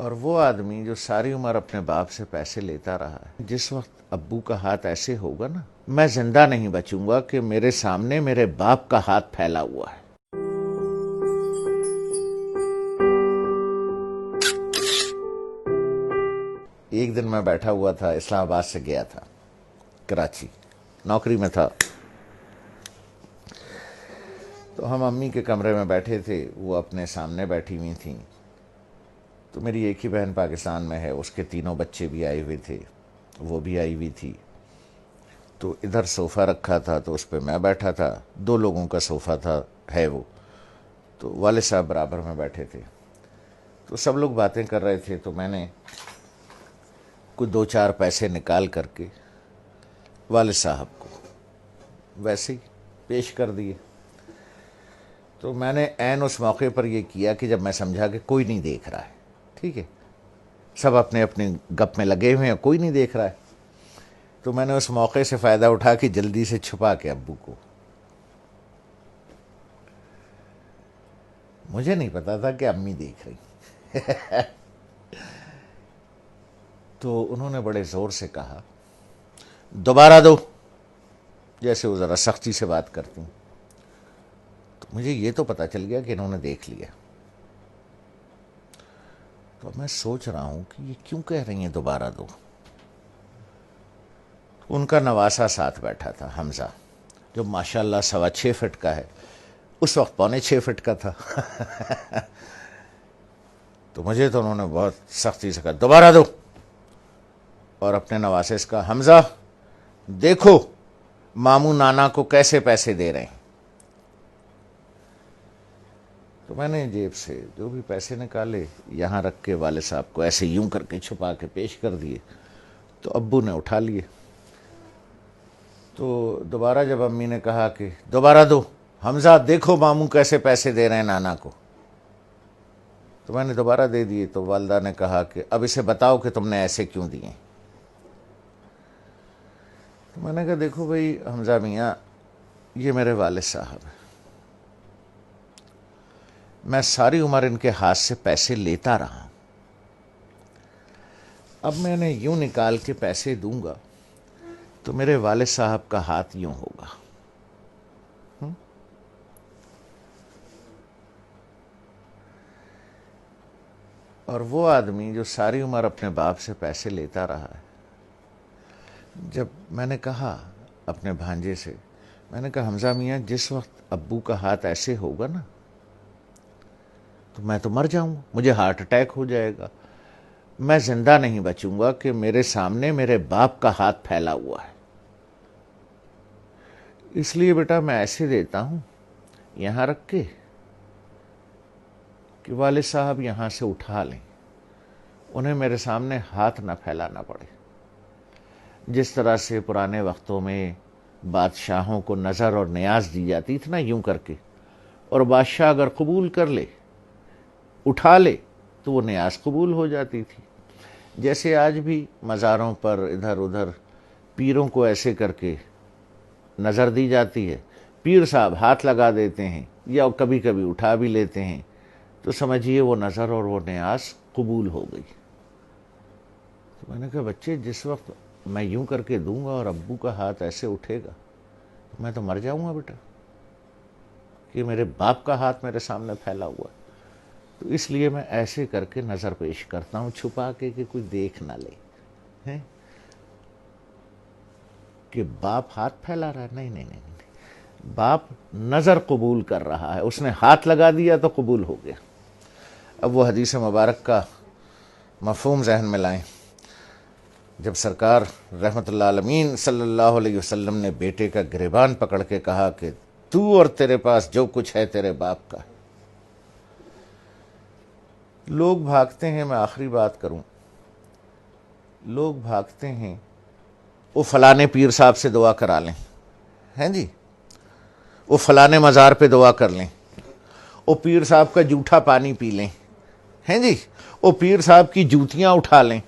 اور وہ آدمی جو ساری عمر اپنے باپ سے پیسے لیتا رہا ہے، جس وقت ابو کا ہاتھ ایسے ہوگا نا، میں زندہ نہیں بچوں گا کہ میرے سامنے میرے باپ کا ہاتھ پھیلا ہوا ہے۔ ایک دن میں بیٹھا ہوا تھا، اسلام آباد سے گیا تھا کراچی، نوکری میں تھا، تو ہم امی کے کمرے میں بیٹھے تھے، وہ اپنے سامنے بیٹھی ہوئی تھیں، تو میری ایک ہی بہن پاکستان میں ہے، اس کے تینوں بچے بھی آئے ہوئے تھے، وہ بھی آئی ہوئی تھی، تو ادھر صوفہ رکھا تھا تو اس پہ میں بیٹھا تھا، 2 لوگوں کا صوفہ تھا ہے وہ، تو والد صاحب برابر میں بیٹھے تھے، تو سب لوگ باتیں کر رہے تھے، تو میں نے کچھ 2-4 پیسے نکال کر کے والد صاحب کو ویسے ہی پیش کر دیے۔ تو میں نے عین اس موقع پر یہ کیا کہ جب میں سمجھا کہ کوئی نہیں دیکھ رہا ہے، ٹھیک ہے، سب اپنے اپنے گپ میں لگے ہوئے ہیں، کوئی نہیں دیکھ رہا ہے، تو میں نے اس موقع سے فائدہ اٹھا کے جلدی سے چھپا کے ابو کو، مجھے نہیں پتا تھا کہ امی دیکھ رہی، تو انہوں نے بڑے زور سے کہا دوبارہ دو، جیسے وہ ذرا سختی سے بات کرتی ہوں، تو مجھے یہ تو پتا چل گیا کہ انہوں نے دیکھ لیا، تو میں سوچ رہا ہوں کہ یہ کیوں کہہ رہی ہیں دوبارہ دو۔ ان کا نواسا ساتھ بیٹھا تھا، حمزہ، جو ماشاءاللہ 6.25 فٹ کا ہے، اس وقت 6.25 فٹ کا تھا، تو مجھے تو انہوں نے بہت سختی سے کہا دوبارہ دو، اور اپنے نواسے سے کہا حمزہ دیکھو ماموں نانا کو کیسے پیسے دے رہے ہیں۔ تو میں نے جیب سے جو بھی پیسے نکالے یہاں رکھ کے والد صاحب کو ایسے یوں کر کے چھپا کے پیش کر دیے، تو ابو نے اٹھا لیے، تو دوبارہ جب امی نے کہا کہ دوبارہ دو، حمزہ دیکھو ماموں کیسے پیسے دے رہے ہیں نانا کو، تو میں نے دوبارہ دے دیے، تو والدہ نے کہا کہ اب اسے بتاؤ کہ تم نے ایسے کیوں دیے۔ تو میں نے کہا دیکھو بھائی حمزہ میاں، یہ میرے والد صاحب ہیں، میں ساری عمر ان کے ہاتھ سے پیسے لیتا رہا ہوں، اب میں نے یوں نکال کے پیسے دوں گا تو میرے والد صاحب کا ہاتھ یوں ہوگا، اور وہ آدمی جو ساری عمر اپنے باپ سے پیسے لیتا رہا ہے، جب میں نے کہا اپنے بھانجے سے، میں نے کہا حمزہ میاں جس وقت ابو کا ہاتھ ایسے ہوگا نا، تو میں تو مر جاؤں گا، مجھے ہارٹ اٹیک ہو جائے گا، میں زندہ نہیں بچوں گا کہ میرے سامنے میرے باپ کا ہاتھ پھیلا ہوا ہے، اس لیے بیٹا میں ایسے دیتا ہوں یہاں رکھ کے کہ والد صاحب یہاں سے اٹھا لیں، انہیں میرے سامنے ہاتھ نہ پھیلانا پڑے۔ جس طرح سے پرانے وقتوں میں بادشاہوں کو نظر اور نیاز دی جاتی تھی نا یوں کر کے، اور بادشاہ اگر قبول کر لے، اٹھا لے، تو وہ نیاز قبول ہو جاتی تھی، جیسے آج بھی مزاروں پر ادھر ادھر پیروں کو ایسے کر کے نظر دی جاتی ہے، پیر صاحب ہاتھ لگا دیتے ہیں یا کبھی کبھی اٹھا بھی لیتے ہیں، تو سمجھیے وہ نظر اور وہ نیاز قبول ہو گئی۔ تو میں نے کہا بچے جس وقت میں یوں کر کے دوں گا اور ابو کا ہاتھ ایسے اٹھے گا، میں تو مر جاؤں گا بیٹا، کہ میرے باپ کا ہاتھ میرے سامنے پھیلا ہوا ہے، تو اس لیے میں ایسے کر کے نظر پیش کرتا ہوں چھپا کے کہ کوئی دیکھ نہ لے کہ باپ ہاتھ پھیلا رہا ہے، نہیں نہیں نہیں، باپ نظر قبول کر رہا ہے، اس نے ہاتھ لگا دیا تو قبول ہو گیا۔ اب وہ حدیث مبارک کا مفہوم ذہن میں لائیں، جب سرکار رحمت اللہ عالمین صلی اللہ علیہ وسلم نے بیٹے کا گریبان پکڑ کے کہا کہ تو اور تیرے پاس جو کچھ ہے تیرے باپ کا ہے، لوگ بھاگتے ہیں، میں آخری بات کروں، لوگ بھاگتے ہیں وہ فلانے پیر صاحب سے دعا کرا لیں، ہیں جی، وہ فلانے مزار پہ دعا کر لیں، وہ پیر صاحب کا جھوٹا پانی پی لیں، ہیں جی، وہ پیر صاحب کی جوتیاں اٹھا لیں،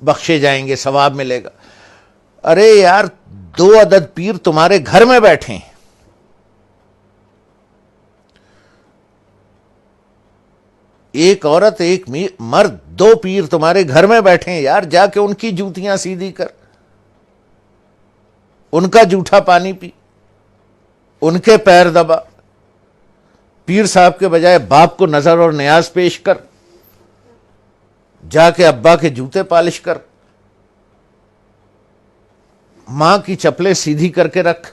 بخشے جائیں گے، ثواب ملے گا۔ ارے یار 2 عدد پیر تمہارے گھر میں بیٹھے ہیں، ایک عورت ایک مرد، دو پیر تمہارے گھر میں بیٹھے ہیں یار، جا کے ان کی جوتیاں سیدھی کر، ان کا جھوٹا پانی پی، ان کے پیر دبا، پیر صاحب کے بجائے باپ کو نظر اور نیاز پیش کر، جا کے ابا کے جوتے پالش کر، ماں کی چپلیں سیدھی کر کے رکھ۔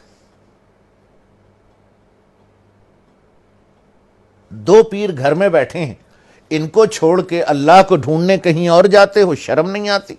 دو پیر گھر میں بیٹھے ہیں، ان کو چھوڑ کے اللہ کو ڈھونڈنے کہیں اور جاتے ہو، شرم نہیں آتی؟